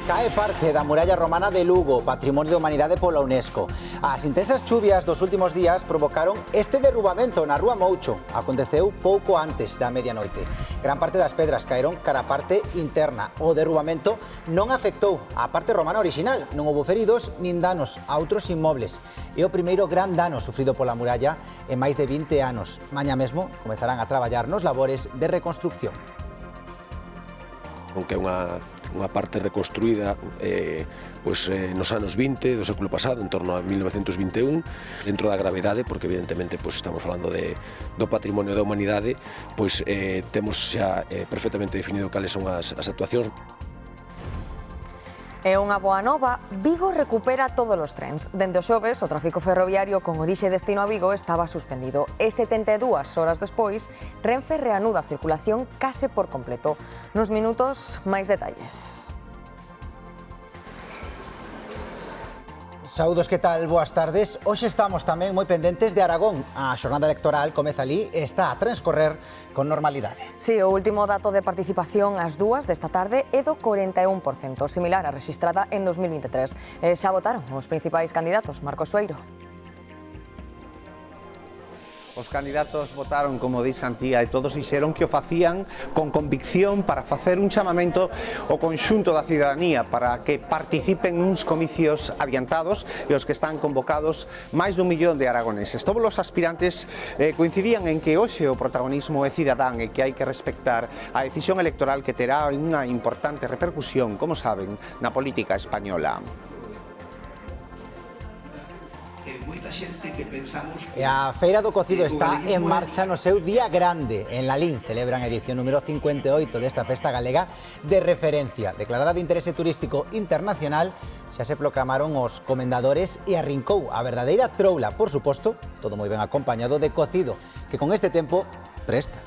Cae parte da muralla romana de Lugo, Patrimonio da Humanidade pola UNESCO. As intensas chuvias dos últimos días provocaron este derrubamento na Rúa Moucho. Aconteceu pouco antes da medianoite. Gran parte das pedras caeron cara a parte interna. O derrubamento non afectou a parte romana original. Non houbo feridos nin danos a outros inmobles. É o primeiro gran dano sufrido pola muralla en máis de 20 anos. Mañá mesmo comezarán a traballar nos labores de reconstrucción. Aunque é unha parte reconstruída nos anos 20 do século pasado, en torno a 1921, dentro da gravedade, porque evidentemente estamos falando do patrimonio da humanidade, temos xa perfectamente definido cales son as actuacións. É unha boa nova, Vigo recupera todos os trens. Dende o xoves, o tráfico ferroviario con orixe e destino a Vigo estaba suspendido e 72 horas despois, Renfe reanuda a circulación case por completo. Nos minutos, máis detalles. Saúdos, que tal? Boas tardes. Hoxe estamos tamén moi pendentes de Aragón. A xornada electoral comeza ali e está a transcorrer con normalidade. Si, o último dato de participación ás 2 desta tarde é do 41%, similar á rexistrada en 2023. Xa votaron os principais candidatos. Marcos Sueiro. Os candidatos votaron, como di Santía, e todos dixeron que o facían con convicción para facer un chamamento ao conxunto da cidadanía para que participen nuns comicios adiantados e os que están convocados máis dun millón de aragoneses. Todos os aspirantes coincidían en que hoxe o protagonismo é cidadán e que hai que respectar a decisión electoral que terá unha importante repercusión, como saben, na política española. E a Feira do Cocido está en marcha no seu día grande. En Lalín celebran a edición número 58 desta festa galega de referencia. Declarada de interese turístico internacional, xa se proclamaron os comendadores e arrincou a verdadeira troula, por suposto, todo moi ben acompañado de cocido, que con este tempo presta.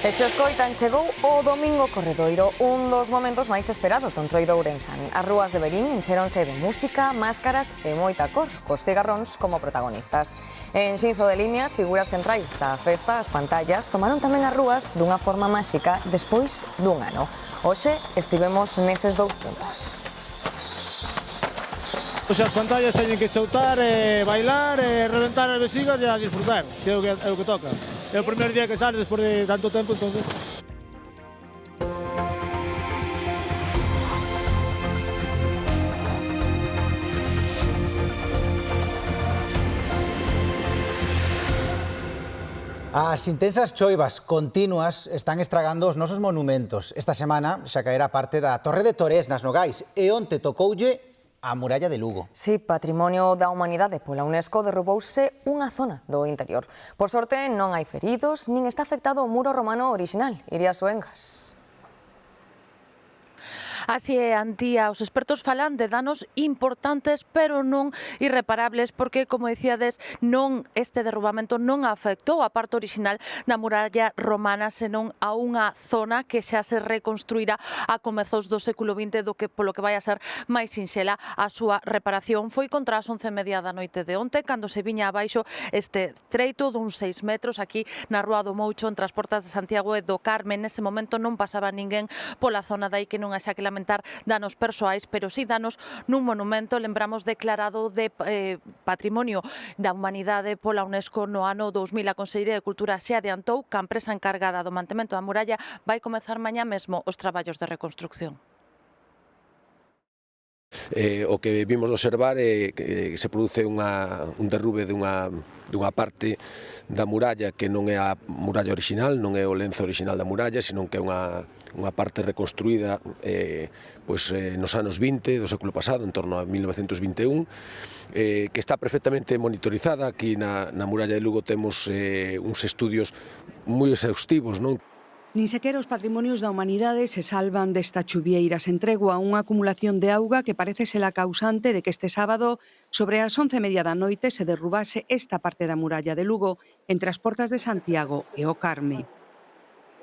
E xe os coitan, chegou o Domingo Corredoiro, un dos momentos máis esperados do Entroido ourensán. As rúas de Verín encheronse de música, máscaras e moita cor, cos cigarróns como protagonistas. En Xinzo de Liñas, figuras centrais da festa, as pantallas, tomaron tamén as rúas dunha forma máxica despois dun ano. Hoxe estivemos neses dous puntos. As pantallas teñen que choutar, bailar, reventar as vesigas e a disfrutar, que é o que toca. É o primeiro día que sale despois de tanto tempo, entonces. As intensas choivas continuas están estragando os nosos monumentos. Esta semana xa caerá parte da Torre de Torés nas Nogais e onte tocoulle a muralla de Lugo. Si, Patrimonio da Humanidade pola UNESCO derrubouse unha zona do interior. Por sorte, non hai feridos, nin está afectado o muro romano original. Iria Soengas. Así é, Antía, os expertos falan de danos importantes, pero non irreparables, porque, como dicíades, este derrubamento non afectou a parte original da muralla romana, senón a unha zona que xa se reconstruirá a comezos do século XX, polo que vai a ser máis sinxela a súa reparación. Foi contra as 11:30 da noite de onte, cando se viña abaixo este treito dun 6 metros aquí na Rúa do Moucho, entre as portas de Santiago e do Carme. Nese momento non pasaba ninguén pola zona, dai que non haxa que lamentar danos persoais, pero si danos nun monumento, lembramos, declarado de Patrimonio da Humanidade pola UNESCO no ano 2000. A Consellería de Cultura se adiantou que a empresa encargada do mantemento da muralla vai comezar mañá mesmo os traballos de reconstrucción. O que vimos observar é que se produce un derrube dunha parte da muralla que non é a muralla original, non é o lenzo original da muralla, senón que é unha parte reconstruída nos anos 20 do século pasado, en torno a 1921, que está perfectamente monitorizada. Aquí na muralla de Lugo temos uns estudios moi exhaustivos, non? Nin sequera os patrimonios da humanidade se salvan desta chuvieira sen tregua, unha acumulación de auga que parece ser a causante de que este sábado, sobre as 11:30 da noite, se derrubase esta parte da muralla de Lugo entre as portas de Santiago e o Carme.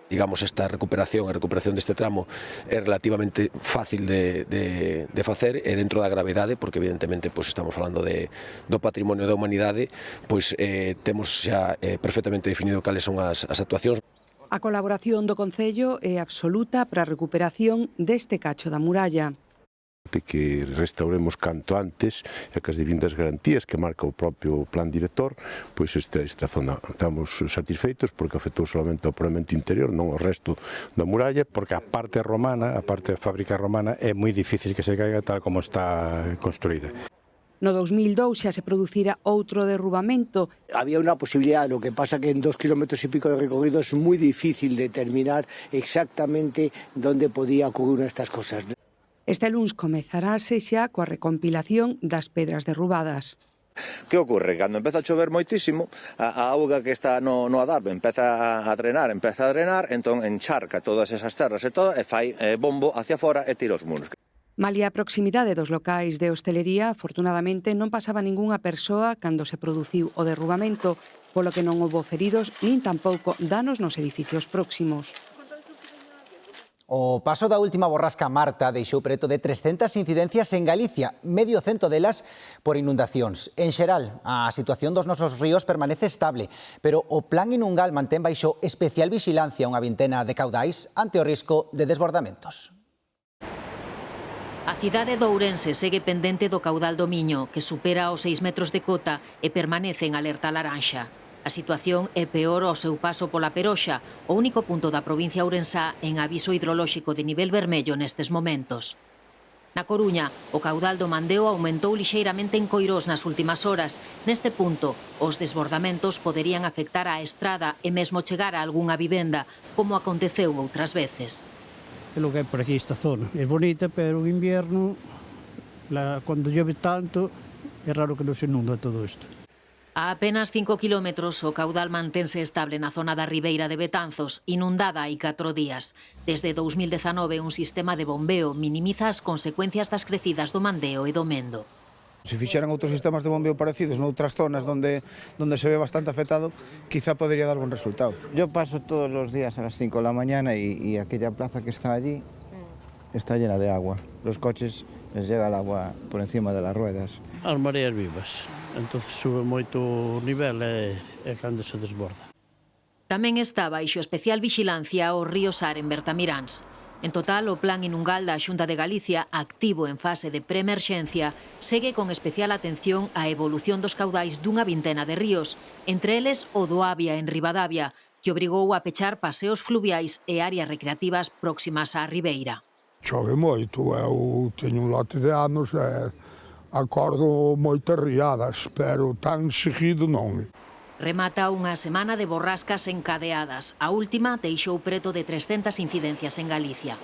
Digamos, esta recuperación deste tramo é relativamente fácil de facer, e dentro da gravedade, porque evidentemente estamos falando do patrimonio da humanidade, temos xa perfectamente definido cales son as actuacións. A colaboración do Concello é absoluta para a recuperación deste cacho da muralla. De que restauremos canto antes e que as devindas garantías que marca o propio plan director, pois esta zona estamos satisfeitos porque afectou solamente ao poramento interior, non ao resto da muralla. Porque a parte romana, a parte da fábrica romana, é moi difícil que se caiga tal como está construída. No 2002 xa se producira outro derrubamento. Había una posibilidad, lo que pasa que en 2 kilómetros y pico de recorrido es muy difícil determinar exactamente dónde podía ocurrir una de estas cosas. Este luns comezarase xa coa recompilación das pedras derrubadas. Que ocorre? Cando empeza a chover moitísimo, a auga que está no adarve empeza a drenar, entón encharca todas esas terras e todo, e fai bombo hacia fora e tira os muros. Malia a proximidade dos locais de hostelería, afortunadamente non pasaba ningunha persoa cando se produciu o derrubamento, polo que non houbo feridos nin tampouco danos nos edificios próximos. O paso da última borrasca Marta deixou preto de 300 incidencias en Galicia, medio cento delas por inundacións. En xeral, a situación dos nosos ríos permanece estable, pero o Plan Inungal mantén baixo especial vixilancia unha vintena de caudais ante o risco de desbordamentos. A cidade de Ourense segue pendente do caudal do Miño, que supera os 6 metros de cota e permanece en alerta laranxa. A situación é peor ao seu paso pola Peroxa, o único punto da provincia ourensá en aviso hidrolóxico de nivel vermello nestes momentos. Na Coruña, o caudal do Mandeo aumentou lixeiramente en Coirós nas últimas horas. Neste punto, os desbordamentos poderían afectar á estrada e mesmo chegar a algunha vivenda, como aconteceu outras veces. É lo que é por aquí esta zona. É bonita, pero o invierno, cando llueve tanto, é raro que non se inunda todo isto. A apenas 5 kilómetros, o caudal mantense estable na zona da Ribeira de Betanzos, inundada hai 4 días. Desde 2019, un sistema de bombeo minimiza as consecuencias das crecidas do Mandeo e do Mendo. Se fixeran outros sistemas de bombeo parecidos noutras zonas onde se ve bastante afectado, quizá podría dar buen resultado. Yo paso todos los días a las 5 de la mañana y aquella plaza que está allí está llena de agua. Los coches les llega el agua por encima de las ruedas. As mareas vivas, entonces sube moito o nivel e cando se desborda. Tamén está baixo especial vixilancia o río Sar en Bertamiráns. En total, o Plan Inungal da Xunta de Galicia, activo en fase de preemerxencia, segue con especial atención á evolución dos caudais dunha vintena de ríos, entre eles o do Avia en Ribadavia, que obrigou a pechar paseos fluviais e áreas recreativas próximas á Ribeira. Chove moito, eu teño un lote de anos e acordo moitas riadas, pero tan seguido non. Remata unha semana de borrascas encadeadas. A última deixou preto de 300 incidencias en Galicia.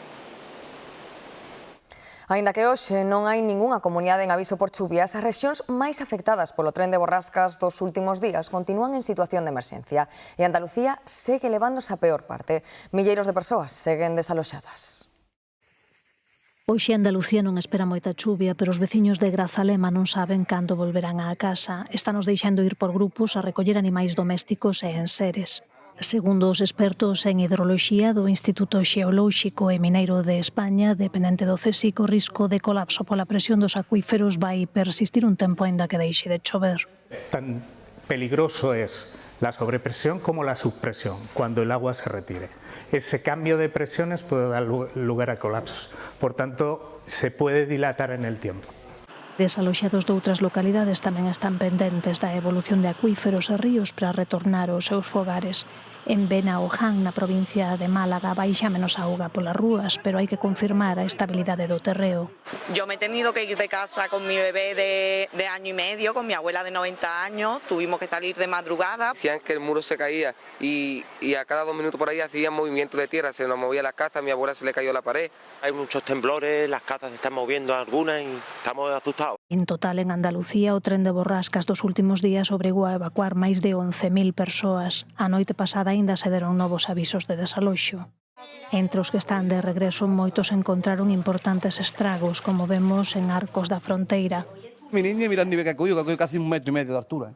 Aínda que hoxe non hai ningunha comunidade en aviso por chuvias, as rexións máis afectadas polo tren de borrascas dos últimos días continúan en situación de emerxencia e Andalucía segue levándose a peor parte. Milleiros de persoas seguen desaloxadas. Hoxe Andalucía non espera moita chuvia, pero os veciños de Grazalema non saben cando volverán á casa. Estanos deixando ir por grupos a recoller animais domésticos e enseres. Segundo os expertos en hidroloxía do Instituto Xeolóxico e Mineiro de España, dependente do CSIC, o risco de colapso pola presión dos acuíferos vai persistir un tempo aínda que deixe de chover. Tan peligroso es la sobrepresión como la subpresión cuando el agua se retire. Ese cambio de presiones puede dar lugar a colapsos. Por tanto, se puede dilatar en el tiempo. Desaloxados de outras localidades tamén están pendentes da evolución de acuíferos e ríos para retornar aos seus fogares. En Benaoján, na provincia de Málaga, baixa menos auga polas rúas, pero hai que confirmar a estabilidade do terreo. Yo me he tenido que ir de casa con mi bebé de año y medio, con mi abuela de 90 años, tuvimos que salir de madrugada. Decían que el muro se caía y a cada 2 minutos por ahí hacía movimiento de tierra, se nos movía la casa, a mi abuela se le cayó la pared. Hay muchos temblores, las casas se están moviendo algunas y estamos asustados. En total, en Andalucía, o tren de borrascas dos últimos días obrigou a evacuar máis de 11.000 persoas. A noite pasada aínda se deron novos avisos de desaloxo. Entre os que están de regreso, moitos encontraron importantes estragos, como vemos en Arcos da Fronteira. Mi niña, mira el nivel que cogió casi 1,5 metros de altura.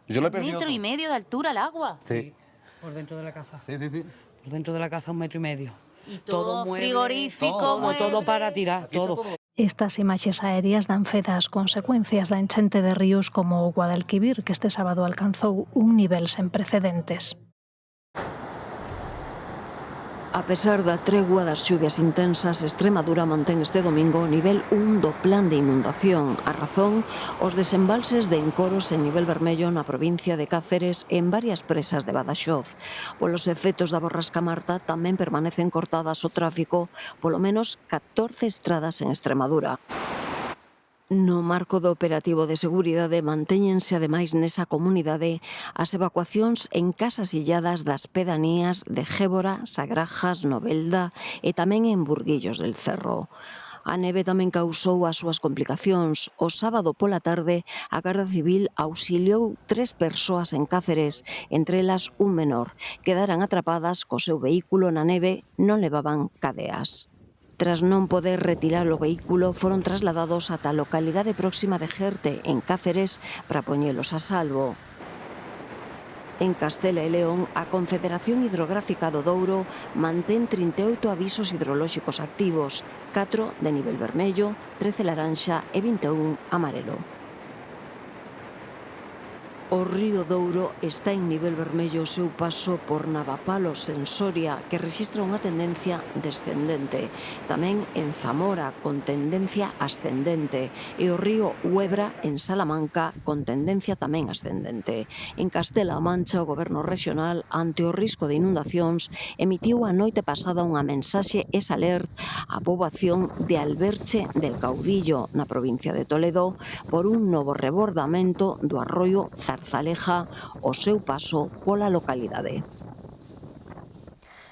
Yo le he perdido 1,5 metros de altura el agua. Sí. Por dentro de la casa. Sí. Por dentro de la casa 1,5 metros. Y todo frigorífico, todo para tirar, todo. Estas imaxes aéreas dan fe das consecuencias da enchente de ríos como o Guadalquivir, que este sábado alcanzou un nivel sen precedentes. A pesar da tregua das chuvias intensas, Extremadura mantén este domingo o nivel 1 do plan de inundación. A razón, os desembalses de encoros en nivel vermello na provincia de Cáceres e en varias presas de Badaxoz. Polos efectos da borrasca Marta tamén permanecen cortadas o tráfico polo menos 14 estradas en Extremadura. No marco do operativo de seguridade mantéñense ademais nesa comunidade as evacuacións en casas illadas das pedanías de Gévora, Sagrajas, Novelda e tamén en Burguillos del Cerro. A neve tamén causou as súas complicacións. O sábado pola tarde, a Garda Civil auxiliou 3 persoas en Cáceres, entre elas un menor. Quedaran atrapadas co seu vehículo na neve, non levaban cadeas. Tras non poder retirar o vehículo, foron trasladados ata a localidade próxima de Gerte, en Cáceres, para poñelos a salvo. En Castela e León, a Confederación Hidrográfica do Douro mantén 38 avisos hidrolóxicos activos, 4 de nivel vermello, 13 laranxa e 21 amarelo. O río Douro está en nivel vermello o seu paso por Navapalos, en Soria, que rexistra unha tendencia descendente. Tamén en Zamora, con tendencia ascendente. E o río Huebra, en Salamanca, con tendencia tamén ascendente. En Castela-A Mancha, o Goberno Rexional, ante o risco de inundacións, emitiu a noite pasada unha mensaxe esalert á poboación de Alberche del Caudillo, na provincia de Toledo, por un novo rebordamento do arroio Zarzaleja o seu paso pola localidade.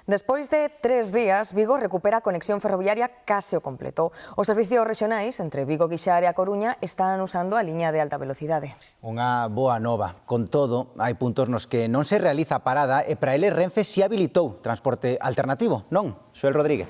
Despois de 3 días, Vigo recupera a conexión ferroviaria case ao completo. Os servicios rexionais entre Vigo, Guixar e A Coruña están usando a liña de alta velocidade. Unha boa nova. Con todo, hai puntos nos que non se realiza parada e para eles Renfe si habilitou transporte alternativo, non? Xoel Rodríguez.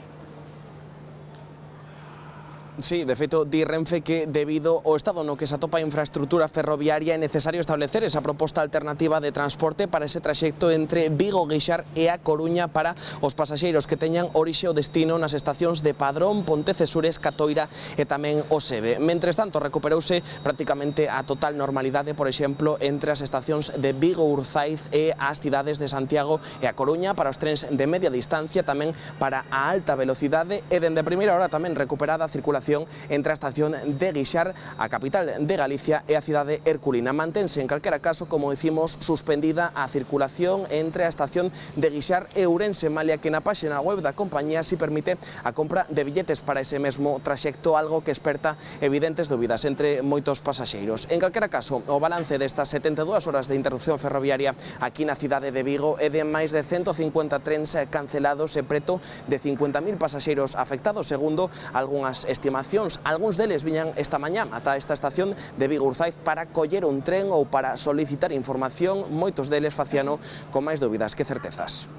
Sí, de feito, di Renfe que debido ao estado no que se atopa a infraestructura ferroviaria é necesario establecer esa proposta alternativa de transporte para ese traxecto entre Vigo, Guixar e A Coruña para os pasaxeiros que teñan orixe ou destino nas estacións de Padrón, Pontecesures, Catoira e tamén o Sebe. Mentres tanto, recuperouse prácticamente a total normalidade, por exemplo, entre as estacións de Vigo, Urzaiz e as cidades de Santiago e A Coruña para os trens de media distancia, tamén para a alta velocidade e dende a primeira hora tamén recuperada a circulación entre a estación de Guixar, a capital de Galicia e a cidade herculina. Mantense, en calquera caso, como decimos, suspendida a circulación entre a estación de Guixar e Ourense, malia que na páxina web da compañía si permite a compra de billetes para ese mesmo traxecto, algo que esperta evidentes dúbidas entre moitos pasaxeiros. En calquera caso, o balance destas 72 horas de interrupción ferroviaria aquí na cidade de Vigo é de máis de 150 trens cancelados e preto de 50.000 pasaxeiros afectados, segundo algunhas estimacións. Algúns deles viñan esta mañá ata esta estación de Vigo Urzaiz para coller un tren ou para solicitar información. Moitos deles facíano con máis dúbidas que certezas.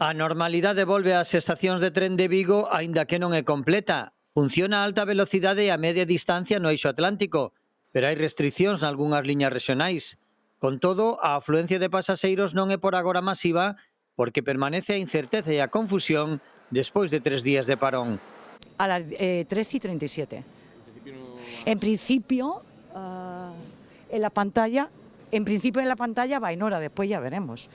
A normalidade volve ás estacións de tren de Vigo, aínda que non é completa. Funciona a alta velocidade e a media distancia no eixo atlántico, pero hai restriccións nalgunhas liñas rexionais. Con todo, a afluencia de pasaxeiros non é por agora masiva, porque permanece a incerteza e a confusión despois de 3 días de parón. A las 13:37. En principio, en la pantalla va en hora, después ya veremos.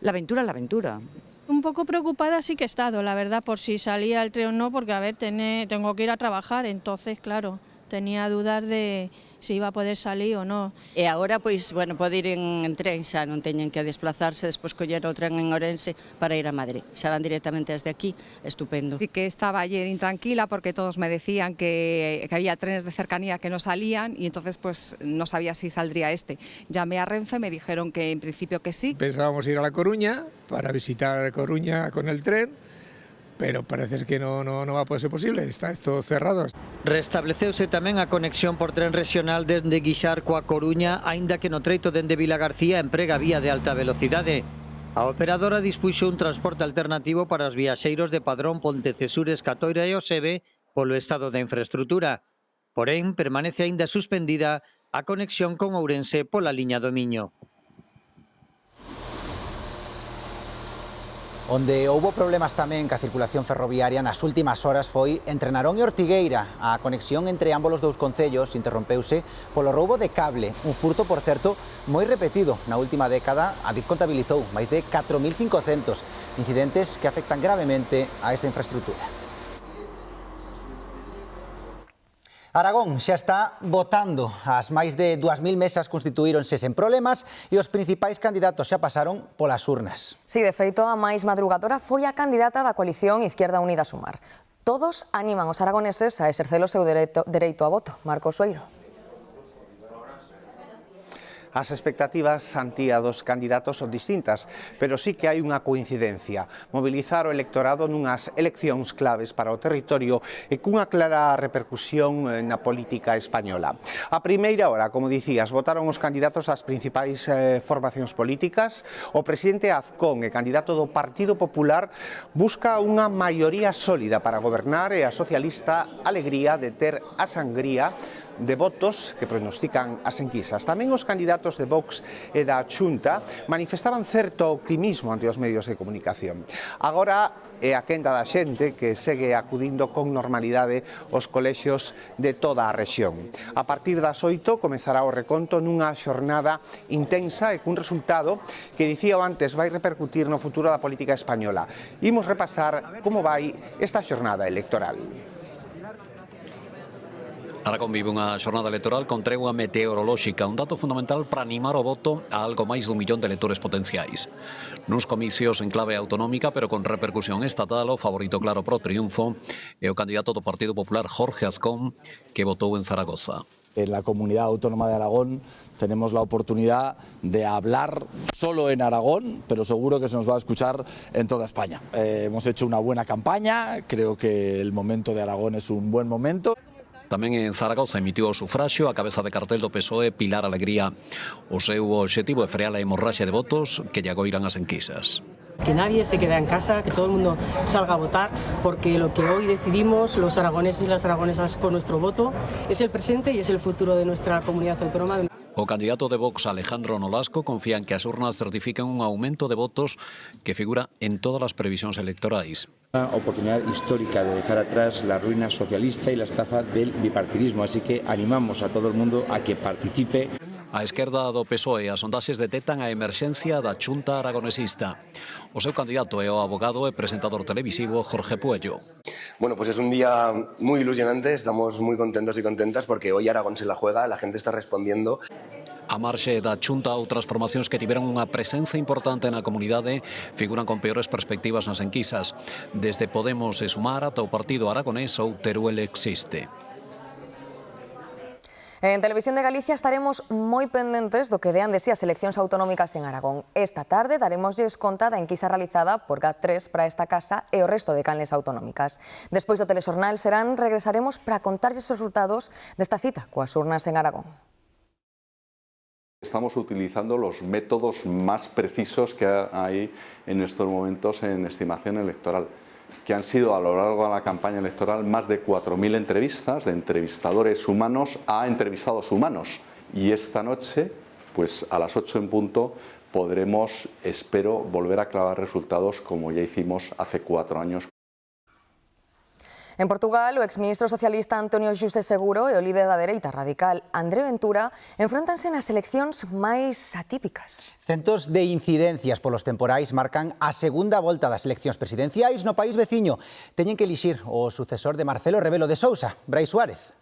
La aventura es la aventura. Un poco preocupada sí que he estado, la verdad, por si salía el tren o no, porque a ver, tengo que ir a trabajar, entonces, claro, tenía dudas de si iba a poder salir o no. E agora, pois, bueno, pode ir en tren, xa non teñen que desplazarse, despois coller o tren en Ourense para ir a Madrid. Xa van directamente desde aquí, estupendo. Sí que estaba ayer intranquila porque todos me decían que había trenes de cercanía que no salían y entonces pues no sabía si saldría este. Llamé a Renfe, me dijeron que en principio que sí. Pensábamos ir a La Coruña para visitar Coruña con el tren, pero parece que no va a poder ser posible, está esto cerrado. Restableceuse tamén a conexión por tren rexional desde Guixar coa Coruña, aínda que no treito dende Vilagarcía emprega vía de alta velocidade. A operadora dispuxo un transporte alternativo para os viaxeiros de Padrón, Pontecesures, Catoira e o Sebe polo estado da infraestrutura. Porén, permanece aínda suspendida a conexión con Ourense pola liña do Miño. Onde houbo problemas tamén ca circulación ferroviaria nas últimas horas foi entre Narón e Ortigueira. A conexión entre ambos os dous concellos interrompeuse polo roubo de cable, un furto, por certo, moi repetido. Na última década, Adif contabilizou máis de 4.500 incidentes que afectan gravemente a esta infraestructura. Aragón xa está votando. As máis de 2.000 mesas constituíronse sen problemas e os principais candidatos xa pasaron polas urnas. Si, de feito, a máis madrugadora foi a candidata da coalición Izquierda Unida Sumar. Todos animan os aragoneses a exercer o seu dereito a voto. Marcos Sueiro. As expectativas antía dos candidatos son distintas, pero sí que hai unha coincidencia: mobilizar o electorado nunhas eleccións claves para o territorio e cunha clara repercusión na política española. A primeira hora, como dicías, votaron os candidatos ás principais formacións políticas. O presidente Azcón e candidato do Partido Popular busca unha maioría sólida para gobernar e a socialista alegría de ter a sangría de votos que pronostican as enquisas. Tamén os candidatos de Vox e da Xunta manifestaban certo optimismo ante os medios de comunicación. Agora é a quenda da xente que segue acudindo con normalidade aos colexios de toda a rexión. A partir das 8 comezará o reconto nunha xornada intensa e cun resultado que, dicía antes, vai repercutir no futuro da política española. Imos repasar como vai esta xornada electoral. Aragón vive unha xornada electoral con tregua meteorolóxica, un dato fundamental para animar o voto a algo máis dun millón de electores potenciais. Nuns comicios en clave autonómica, pero con repercusión estatal, o favorito claro pro triunfo é o candidato do Partido Popular, Jorge Azcón, que votou en Zaragoza. En la comunidad autónoma de Aragón tenemos la oportunidad de hablar solo en Aragón, pero seguro que se nos va a escuchar en toda España. Hemos hecho una buena campaña, creo que el momento de Aragón es un buen momento. Tamén en Zaragoza emitiu o sufraxio a cabeza de cartel do PSOE Pilar Alegría. O seu obxectivo é frear a hemorraxia de votos que lle agoiran as enquisas. Que nadie se quede en casa, que todo el mundo salga a votar, porque lo que hoy decidimos los aragoneses y las aragonesas con nuestro voto es el presente y es el futuro de nuestra comunidad autónoma. O candidato de Vox, Alejandro Nolasco, confía en que as urnas certifiquen un aumento de votos que figura en todas as previsións electorais. Una oportunidad histórica de dejar atrás la ruina socialista y la estafa del bipartidismo, así que animamos a todo el mundo a que participe. A esquerda do PSOE, as sondaxes detectan a emerxencia da Xunta aragonesista. O seu candidato é o abogado e presentador televisivo Jorge Puello. Bueno, pues es un día muy ilusionante, estamos muy contentos y contentas porque hoy Aragón se la juega, la gente está respondiendo. A marxe da Xunta, outras formacións que tiveron unha presenza importante na comunidade figuran con peores perspectivas nas enquisas. Desde Podemos e Sumar ata o partido aragonés ou Teruel existe. En Televisión de Galicia estaremos moi pendentes do que dean de si as eleccións autonómicas en Aragón. Esta tarde daremosles conta da enquisa realizada por GAT3 para esta casa e o resto de canles autonómicas. Despois do telexornal Serán, regresaremos para contarlles os resultados desta cita coas urnas en Aragón. Estamos utilizando los métodos más precisos que hay en estos momentos en estimación electoral, que han sido a lo largo de la campaña electoral más de 4.000 entrevistas de entrevistadores humanos a entrevistados humanos. Y esta noche, pues a las 8 en punto, podremos, espero, volver a clavar resultados como ya hicimos hace 4 años. En Portugal, o exministro socialista Antonio José Seguro e o líder da dereita radical André Ventura enfróntanse nas eleccións máis atípicas. Centos de incidencias polos temporais marcan a segunda volta das eleccións presidenciais no país veciño. Teñen que elixir o sucesor de Marcelo Rebelo de Sousa, Brais Suárez.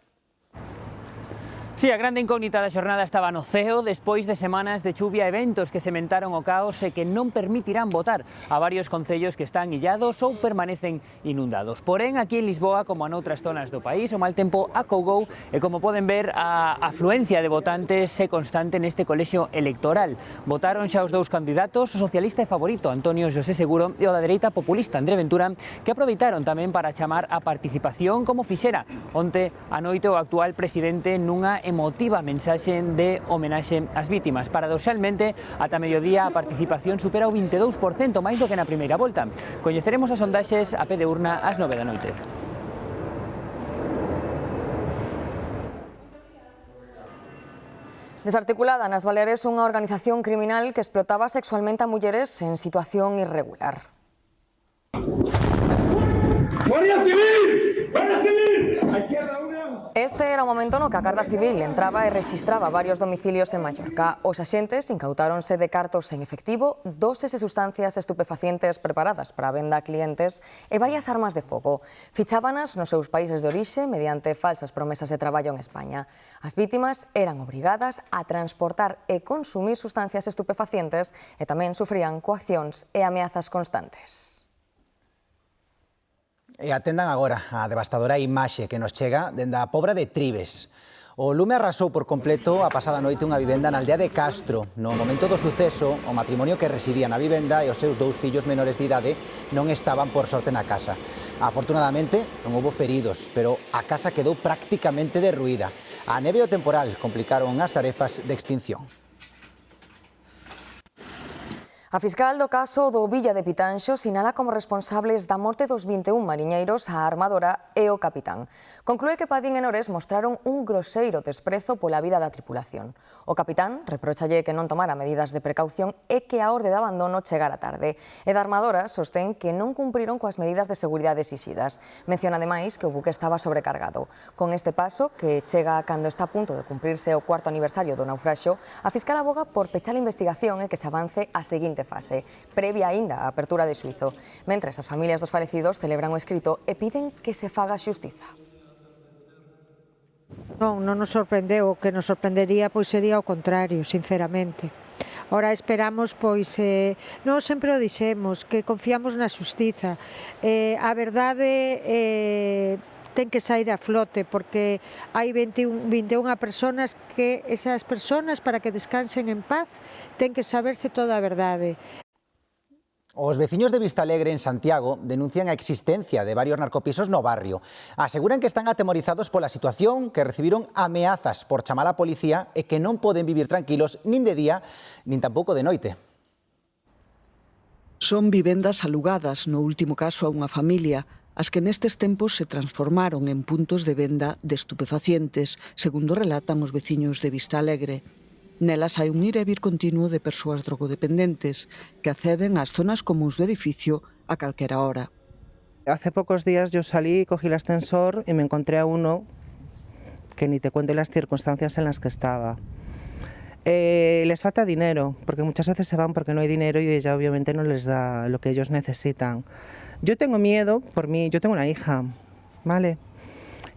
Sí, a grande incógnita da xornada estaba no ceo despois de semanas de chuvia e ventos que sementaron o caos e que non permitirán votar a varios concellos que están illados ou permanecen inundados. Porén, aquí en Lisboa, como en outras zonas do país, o mal tempo acougou e, como poden ver, a afluencia de votantes é constante neste colexio electoral. Votaron xa os dous candidatos, o socialista e favorito Antonio José Seguro e o da dereita populista André Ventura, que aproveitaron tamén para chamar a participación como fixera onte a noite o actual presidente nunha emotiva mensaxe de homenaxe ás vítimas. Paradoxalmente, ata mediodía a participación supera o 22%, máis do que na primeira volta. Coñeceremos as sondaxes a pé de urna ás 9 da noite. Desarticulada nas Baleares unha organización criminal que explotaba sexualmente a mulleres en situación irregular. ¡Guardia Civil! ¡Guardia Civil! ¡A izquierda una! Este era o momento no que a Garda Civil entraba e rexistraba varios domicilios en Mallorca. Os axentes incautáronse de cartos en efectivo, doses e sustancias estupefacientes preparadas para a venda a clientes e varias armas de fogo. Fichábanas nos seus países de orixe mediante falsas promesas de traballo en España. As vítimas eran obrigadas a transportar e consumir sustancias estupefacientes e tamén sufrían coaccións e ameazas constantes. E atendan agora a devastadora imaxe que nos chega dende a Pobra de Tribes. O lume arrasou por completo a pasada noite unha vivenda na aldea de Castro. No momento do suceso, o matrimonio que residía na vivenda e os seus 2 fillos menores de idade non estaban por sorte na casa. Afortunadamente, non houbo feridos, pero a casa quedou prácticamente derruída. A neve e o temporal complicaron as tarefas de extinción. A fiscal do caso do Villa de Pitanxo sinala como responsables da morte dos 21 mariñeiros a armadora e o capitán. Conclúe que Padín e Nores mostraron un groseiro desprezo pola vida da tripulación. O capitán reprochalle que non tomara medidas de precaución e que a orde de abandono chegara tarde. E da armadora sostén que non cumpriron coas medidas de seguridade exixidas. Menciona ademais que o buque estaba sobrecargado. Con este paso, que chega cando está a punto de cumprirse o 4º aniversario do naufraxio, a fiscal aboga por pechar a investigación e que se avance a seguinte fase, previa aínda a apertura de xuízo. Mentres, as familias dos falecidos celebran o escrito e piden que se faga xustiza. Non nos sorprendeu, o que nos sorprendería pois sería o contrario, sinceramente. Ora esperamos, pois, nós sempre o dixemos, que confiamos na xustiza. A verdade ten que sair a flote, porque hai 21 persoas que esas persoas, para que descansen en paz, ten que saberse toda a verdade. Os veciños de Vistalegre, en Santiago, denuncian a existencia de varios narcopisos no barrio. Aseguran que están atemorizados pola situación, que recibiron ameazas por chamar a policía e que non poden vivir tranquilos nin de día, nin tampouco de noite. Son vivendas alugadas, no último caso a unha familia, as que nestes tempos se transformaron en puntos de venda de estupefacientes, segundo relatan os veciños de Vistalegre. Nelas hai un ir e vir continuo de persoas drogodependentes que acceden ás zonas comuns do edificio a calquera hora. Hace pocos días yo salí, cogí el ascensor y me encontré a uno que ni te cuento las circunstancias en las que estaba. Les falta dinero, porque muchas veces se van porque no hay dinero y ella obviamente no les da lo que ellos necesitan. Yo tengo miedo por mí, yo tengo una hija, ¿vale?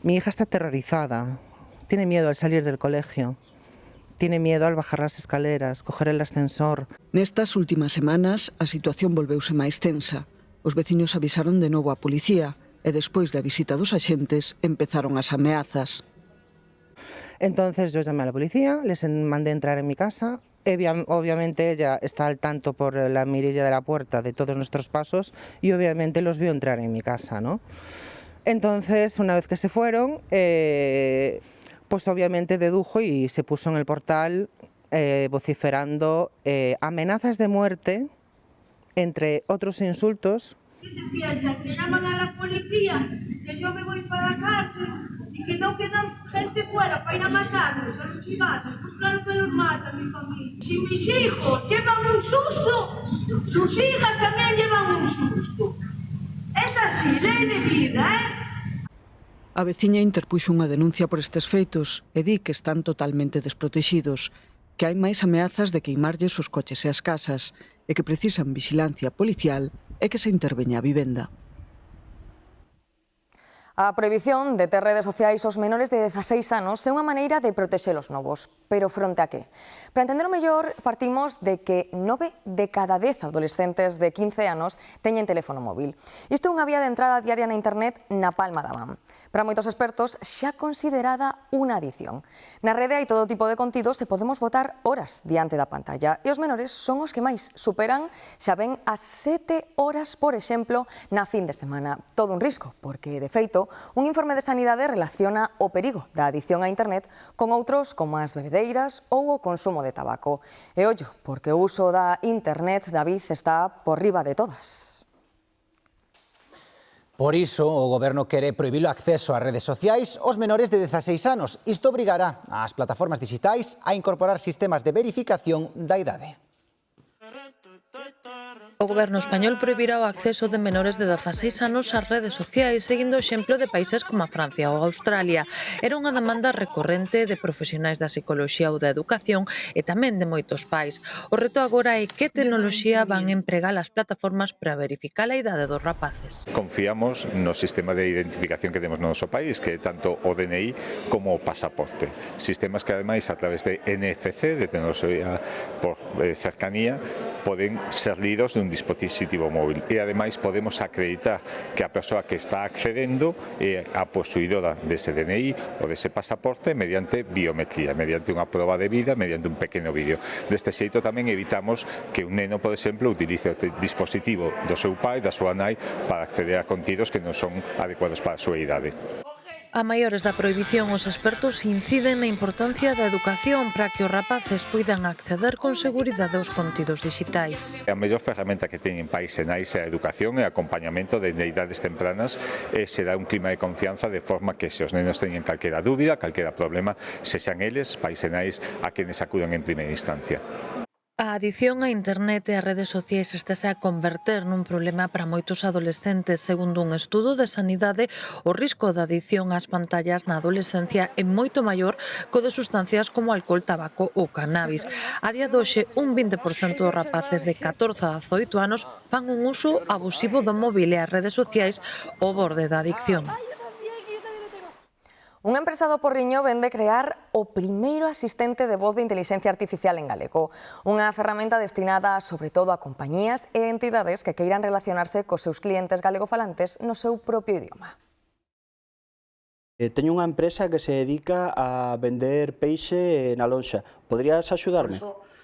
Mi hija está aterrorizada, tiene miedo al salir del colegio. Tiene miedo al bajar las escaleras, coger el ascensor. Nestas últimas semanas a situación volveuse máis tensa. Os veciños avisaron de novo a policía e despois da visita dos axentes empezaron as ameazas. Entonces yo llamé a la policía, les mandé entrar en mi casa. Obviamente ella está al tanto por la mirilla de la puerta de todos nuestros pasos y obviamente los vio entrar en mi casa, ¿no? Entonces, una vez que se fueron, pues obviamente dedujo y se puso en el portal vociferando amenazas de muerte, entre otros insultos. ¿Qué se piensa? ¿Que llaman a la policía? ¿Que yo me voy para la cárcel? ¿Y que no quedan gente fuera para ir a matarlos, a los chivazos? Pues claro que los matan, mi familia. Si mis hijos llevan un susto, sus hijas también llevan un susto. Es así, ley de vida, ¿eh? A veciña interpuxo unha denuncia por estes feitos e di que están totalmente desprotexidos, que hai máis ameazas de queimarlles os coches e as casas e que precisan vigilancia policial e que se interveña a vivenda. A prohibición de ter redes sociais aos menores de 16 anos é unha maneira de protexelos novos. Pero fronte a que? Para entender o mellor, partimos de que 9 de cada 10 adolescentes de 15 anos teñen teléfono móvil. Isto é unha vía de entrada diaria na internet na palma da man. Para moitos expertos, xa considerada unha adición. Na rede hai todo tipo de contidos e podemos botar horas diante da pantalla. E os menores son os que máis superan, xa ven, as 7 horas, por exemplo, na fin de semana. Todo un risco, porque, de feito, un informe de Sanidade relaciona o perigo da adición a internet con outros como as bebedeiras ou o consumo de tabaco. E ollo, porque o uso da internet, David, está por riba de todas. Por iso, o Goberno quere prohibir o acceso ás redes sociais aos menores de 16 anos. Isto obrigará ás plataformas digitais a incorporar sistemas de verificación da idade. O Goberno español prohibirá o acceso de menores de 16 anos ás redes sociais, seguindo o exemplo de países como a Francia ou a Australia. Era unha demanda recorrente de profesionais da psicoloxía ou da educación e tamén de moitos pais. O reto agora é que tecnoloxía van empregar as plataformas para verificar a idade dos rapaces. Confiamos no sistema de identificación que temos no noso país, que é tanto o DNI como o pasaporte. Sistemas que, ademais, a través de NFC, de tecnoloxía por cercanía, poden ser lidos dun dispositivo móvil e ademais podemos acreditar que a persoa que está accedendo é a posuidora dese DNI ou dese pasaporte mediante biometría, mediante unha proba de vida, mediante un pequeno vídeo. Deste xeito tamén evitamos que un neno, por exemplo, utilice o dispositivo do seu pai, da súa nai, para acceder a contidos que non son adecuados para a súa idade. A maiores da prohibición, os expertos inciden na importancia da educación para que os rapaces poidan acceder con seguridade aos contidos digitais. A mellor ferramenta que teñen pais e nais é a educación e acompañamento de idades tempranas e se dá un clima de confianza de forma que se os nenos teñen calquera dúbida, calquera problema, sexan eles, pais e nais, a quenes acudan en primeira instancia. A adición a internet e as redes sociais estáse a converter nun problema para moitos adolescentes. Segundo un estudo de Sanidade, o risco da adición ás pantallas na adolescencia é moito maior co de sustancias como alcohol, tabaco ou cannabis. A día de hoxe, un 20% dos rapaces de 14 a 18 anos fan un uso abusivo do móvil e as redes sociais ao borde da adicción. Unha empresa do Porriño vende crear o primeiro asistente de voz de inteligencia artificial en galego. Unha ferramenta destinada sobre todo a compañías e entidades que queiran relacionarse cos seus clientes galegofalantes no seu propio idioma. Teño unha empresa que se dedica a vender peixe na lonxa. Poderías axudarme?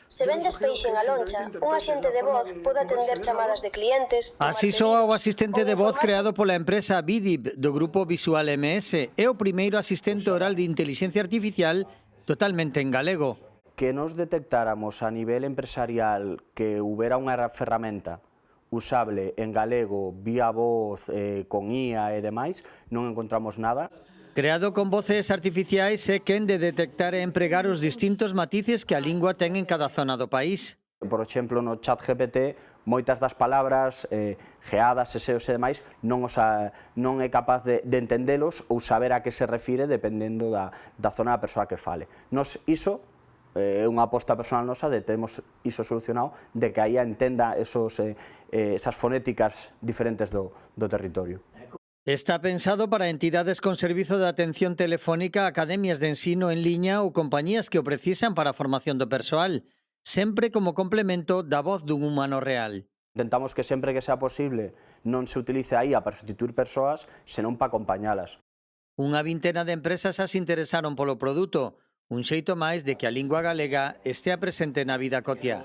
Se vendes peixe en a loncha, un axente de voz pode atender chamadas de clientes... Así soa o asistente de voz creado pola empresa Vidib do grupo Visual MS. É o primeiro asistente oral de inteligencia artificial totalmente en galego. Que nos detectáramos a nivel empresarial que houbera unha ferramenta usable en galego, vía voz, con IA e demais, non encontramos nada. Creado con voces artificiais é quen de detectar e empregar os distintos matices que a lingua ten en cada zona do país. Por exemplo, no chat GPT, moitas das palabras, geadas, seseos e demais, non é capaz de entendelos ou saber a que se refire dependendo da zona da persoa que fale. Nos iso é unha aposta personal nosa de temos iso solucionado, de que aí entenda esas fonéticas diferentes do territorio. Está pensado para entidades con servizo de atención telefónica, academias de ensino en liña ou compañías que o precisan para a formación do persoal, sempre como complemento da voz dun humano real. Intentamos que sempre que sea posible non se utilice a IA para sustituir persoas, senón para acompañalas. Unha vintena de empresas as interesaron polo produto, un xeito máis de que a lingua galega estea presente na vida cotiá.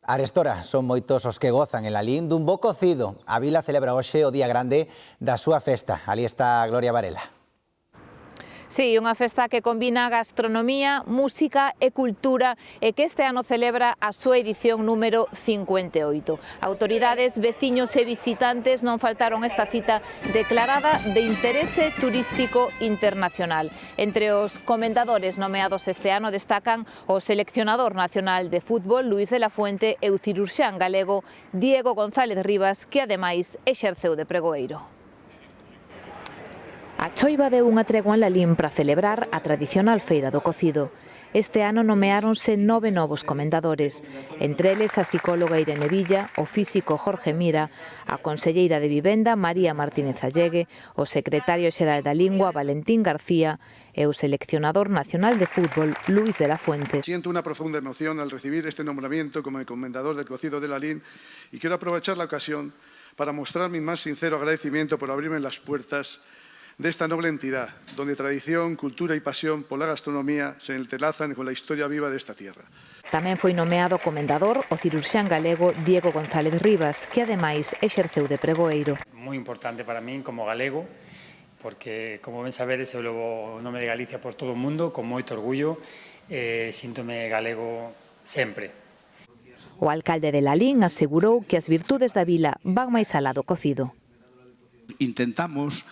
Arestora, son moitos os que gozan en Lalín dun bo cocido. A vila celebra hoxe o día grande da súa festa. Ali está Gloria Varela. Sí, unha festa que combina gastronomía, música e cultura e que este ano celebra a súa edición número 58. Autoridades, veciños e visitantes non faltaron esta cita declarada de interese turístico internacional. Entre os comendadores nomeados este ano destacan o seleccionador nacional de fútbol Luís de la Fuente e o cirurxán galego Diego González Rivas, que ademais exerceu de pregoeiro. A choiva deu unha tregua en Lalín para celebrar a tradicional feira do cocido. Este ano nomeáronse 9 novos comendadores, entre eles a psicóloga Irene Villa, o físico Jorge Mira, a conselleira de Vivenda María Martínez Allegue, o secretario xeral da Lingua Valentín García e o seleccionador nacional de fútbol Luís de la Fuente. Siento una profunda emoción al recibir este nombramiento como el comendador del cocido de Lalín y quiero aprovechar la ocasión para mostrar mi más sincero agradecimiento por abrirme las puertas de esta noble entidad, donde tradición, cultura y pasión por la gastronomía se entrelazan con la historia viva de esta tierra. Tamén foi nomeado comendador o cirurxán galego Diego González Rivas, que ademais exerceu de pregoeiro. Moi importante para min como galego, porque, como ben sabedes, eu levo o nome de Galicia por todo o mundo, con moito orgullo, síntome galego sempre. O alcalde de Lalín asegurou que as virtudes da vila van máis alá do cocido. Intentamos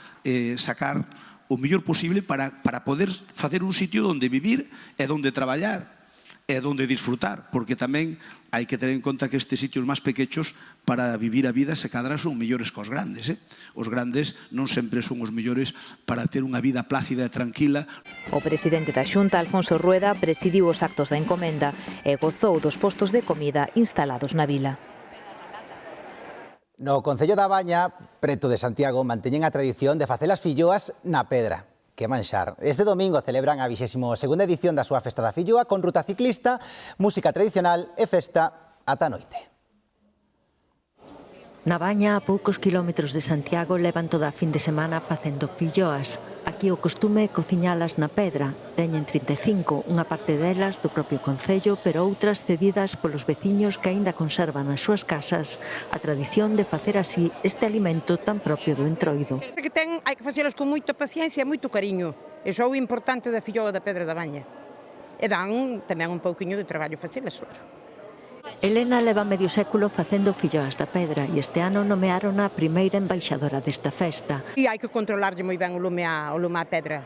sacar o mellor posible para poder facer un sitio onde vivir e onde traballar. e donde disfrutar, porque tamén hai que ter en conta que estes sitios máis pequenos para vivir a vida se cadra son mellores que os grandes. Os grandes non sempre son os mellores para ter unha vida plácida e tranquila. O presidente da Xunta, Alfonso Rueda, presidiu os actos da encomenda e gozou dos postos de comida instalados na vila. No Concello da Baña, preto de Santiago, manteñen a tradición de facer as filloas na pedra. Que manxar. Este domingo celebran a 22ª edición da súa Festa da Filloa con ruta ciclista, música tradicional e festa ata a noite. Na Baña, a poucos quilómetros de Santiago, levan toda a fin de semana facendo filloas. Aquí o costume é cociñalas na pedra. Teñen 35, unha parte delas do propio concello, pero outras cedidas polos veciños que aínda conservan nas súas casas a tradición de facer así este alimento tan propio do Entroido. Que hai que facelas con moita paciencia e moito cariño. Iso é o importante da filloa da Pedra da Baña. E dan tamén un pouquiño de traballo facelas, claro. Elena leva medio século facendo filloas da pedra e este ano nomearon a primeira embaixadora desta festa. E hai que controlarlle moi ben o lume á pedra.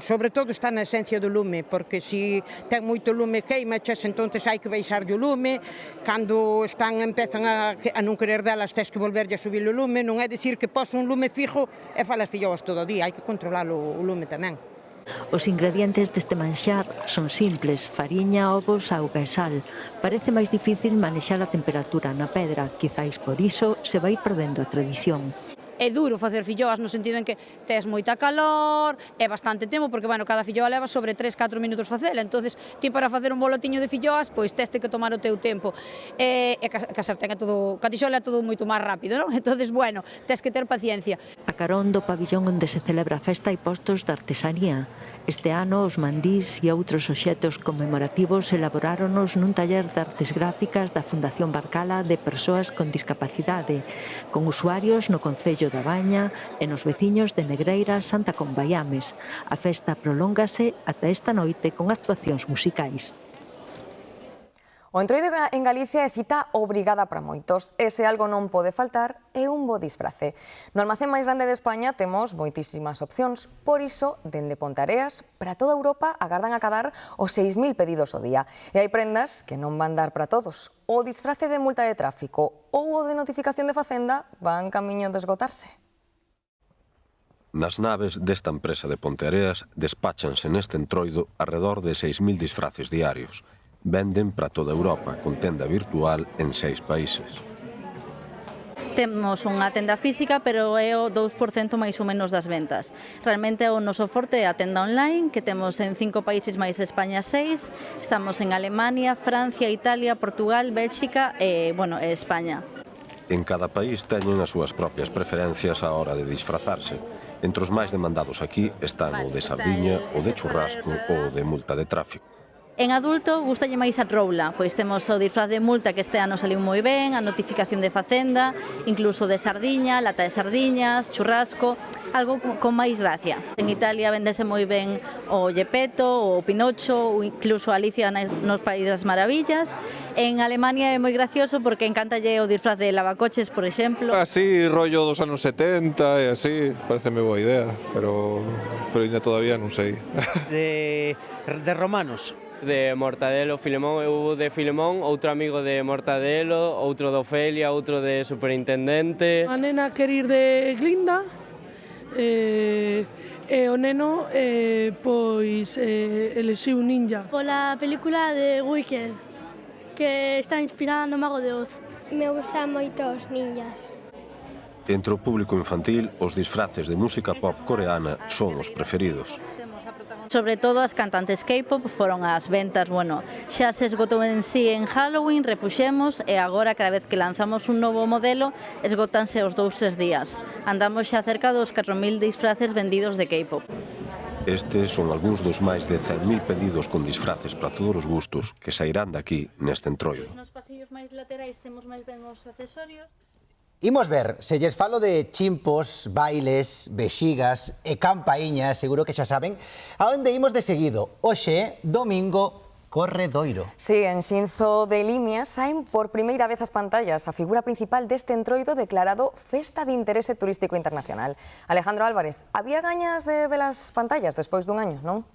Sobre todo está na esencia do lume, porque se ten moito lume queimaches, entonces hai que baixarlle o lume. Cando empezan a non querer delas, tens que volverlle a subir o lume. Non é dicir que pos un lume fijo e falas filloas todo o día, hai que controlar o lume tamén. Os ingredientes deste manxar son simples, fariña, ovos, auga e sal. Parece máis difícil manexar a temperatura na pedra, quizáis por iso se vai perdendo a tradición. É duro facer filloas no sentido en que tes moita calor, é bastante tempo, porque, bueno, cada filloa leva sobre 3-4 minutos facela, entonces ti para facer un bolotiño de filloas, pois teste que tomar o teu tempo. E que a sartén é todo, catixola é todo moito máis rápido, non? Entonces, bueno, tes que ter paciencia. A carón do pabillón onde se celebra a festa hai postos de artesanía. Este ano, os mandís e outros obxetos conmemorativos elaboráronos nun taller de artes gráficas da Fundación Barcala de persoas con discapacidade, con usuarios no Concello da Baña e nos veciños de Negreira, Santa Comballames. A festa prolóngase ata esta noite con actuacións musicais. O Entroido en Galicia é cita obrigada para moitos, e se algo non pode faltar é un bo disfrace. No almacén máis grande de España temos moitísimas opcións, por iso, dende Ponteareas, para toda Europa agardan acadar os 6.000 pedidos ao día. E hai prendas que non van dar para todos. O disfrace de multa de tráfico ou o de notificación de Facenda van camiño de esgotarse. Nas naves desta empresa de Ponteareas despáchanse neste Entroido alrededor de 6.000 disfraces diarios. Venden para toda Europa, con tenda virtual en 6 países. Temos unha tenda física, pero é o 2% máis ou menos das ventas. Realmente o noso forte é a tenda online, que temos en 5 países máis España 6. Estamos en Alemania, Francia, Italia, Portugal, Bélxica e, España. En cada país teñen as súas propias preferencias á hora de disfrazarse. Entre os máis demandados aquí están o de sardiña, o de churrasco ou o de multa de tráfico. En adulto, gustalle máis a roula, pois temos o disfraz de multa que este ano saliu moi ben, a notificación de Facenda, incluso de sardiña, lata de sardiñas, churrasco, algo con máis gracia. En Italia vendese moi ben o Gepetto, o Pinocho, ou incluso Alicia nos País das Maravillas. En Alemania é moi gracioso porque encantalle o disfraz de lavacoches, por exemplo. Así, rollo dos anos 70 e así, pareceme boa idea, pero ainda todavía non sei. De romanos. De Mortadelo, Filemón, eu de Filemón, outro amigo de Mortadelo, outro de Ofelia, outro de Superintendente. A nena quer ir de Glinda, e o neno, pois, elixiu Ninja. Pola película de Wicked, que está inspirada no Mago de Oz. Me gustan moito os ninjas. Entre o público infantil, os disfraces de música pop coreana son os preferidos. Sobre todo as cantantes K-pop foron as ventas, xa se esgotou en sí en Halloween, repuxemos e agora cada vez que lanzamos un novo modelo esgotanse os 2-3 días. Andamos xa cerca dos 4.000 disfraces vendidos de K-pop. Estes son algúns dos máis de 100.000 pedidos con disfraces para todos os gustos que sairán daqui neste Entroido. Nos pasillos máis laterais temos máis ben os accesorios. Imos ver, se lles falo de chimpos, bailes, vexigas e campaíñas, seguro que xa saben a onde imos de seguido. Hoxe, domingo, Corredoiro. Sí, en Xinzo de Limia saen por primeira vez as pantallas a figura principal deste Entroido declarado Festa de Interese Turístico Internacional. Alejandro Álvarez, había gañas de ver as pantallas despois dun año, non?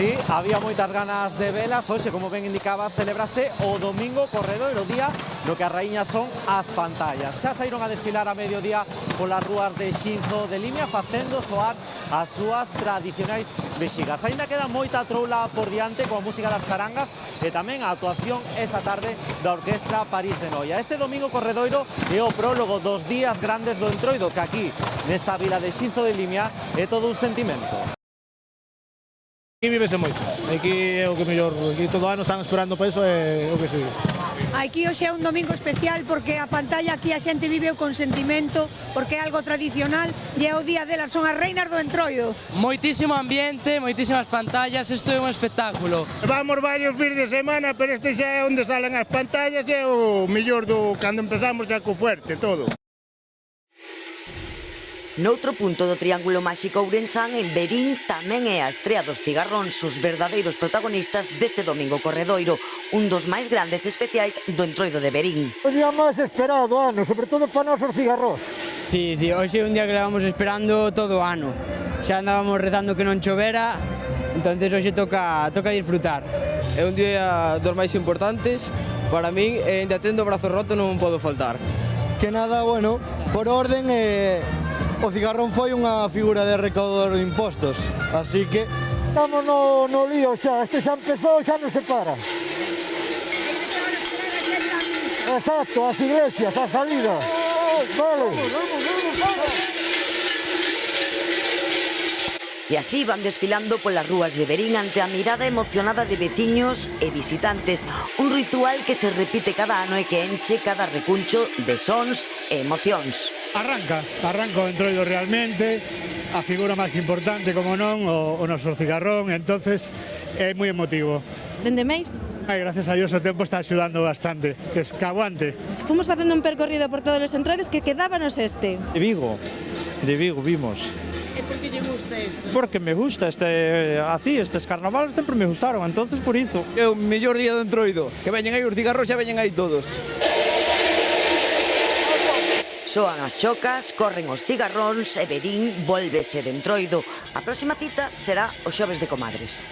Sí, había moitas ganas de velas. Hoxe, como ben indicabas, celebrase o Domingo Corredoiro, día no que as raíñas son as pantallas. Xa saíron a desfilar a mediodía polas rúas de Xinzo de Limia, facendo soar as súas tradicionais vexigas. Ainda queda moita troula por diante coa música das charangas e tamén a actuación esta tarde da Orquestra París de Noia. Este Domingo Corredoiro é o prólogo dos días grandes do Entroido, que aquí, nesta vila de Xinzo de Limia, é todo un sentimento. Aquí vívese moito, aquí é o que mellor, aquí todo ano están esperando para iso e o que se vive. Aquí hoxe é un domingo especial porque a pantalla aquí a xente vive con sentimento, porque é algo tradicional e é o día delas, son as reinas do Entroido. Moitísimo ambiente, moitísimas pantallas, isto é un espectáculo. Vamos varios fins de semana, pero este xa é onde salen as pantallas e é o mellor do cando empezamos xa co fuerte, todo. Noutro punto do Triángulo Máxico ourensán, en Verín, tamén é a estrea dos cigarróns os verdadeiros protagonistas deste Domingo Corredoiro, un dos máis grandes especiais do Entroido de Verín. O día máis esperado do ano, sobre todo para nós os cigarrós. Sí, hoxe é un día que levamos esperando todo o ano. Xa andábamos rezando que non chovera, entonces hoxe toca disfrutar. É un día dos máis importantes para min e ainda tendo o brazo roto non podo faltar. Que nada, bueno, por orden o cigarrón foi unha figura de recaudador de impostos, así que... Estamos no lío xa, este xa empezou, xa non se para. Exacto, as iglesias, a salida. Vale. E así van desfilando polas rúas de Verín ante a mirada emocionada de veciños e visitantes. Un ritual que se repite cada ano e que enche cada recuncho de sons e emocións. Arranca o Entroido realmente, a figura máis importante, como non, o noso cigarrón, entonces é moi emotivo. Dende máis? Gracias a Dios o tempo está axudando bastante, que aguante. Fomos facendo un percorrido por todos os entroidos que quedábanos este. De Vigo vimos. E por que lle gusta isto? Porque me gusta estes carnavales sempre me gustaron, entonces por iso. É o mellor día do Entroido, que veñen aí os cigarros, xa veñen aí todos. Soan as chocas, corren os cigarróns e Verín volvese de Entroido. A próxima cita será o xoves de Comadres.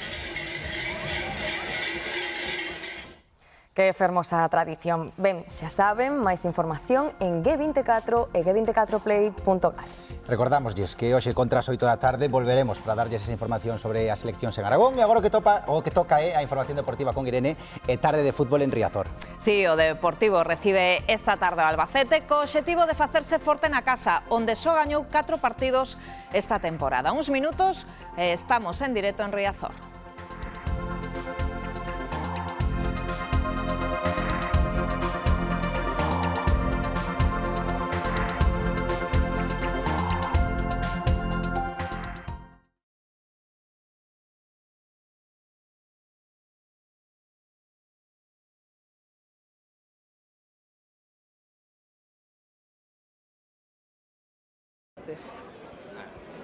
Que fermosa tradición. Ben, xa saben, máis información en G24 e g24play.gal. Recordamosles que hoxe contra as 8 da tarde volveremos para darlles esa información sobre as seleccións en Aragón e agora o que toca é a información deportiva con Irene e tarde de fútbol en Riazor. Sí, o Deportivo recibe esta tarde o Albacete co obxectivo de facerse forte na casa, onde só gañou 4 partidos esta temporada. Uns minutos e estamos en directo en Riazor.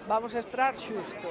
Vamos a esperar xusto.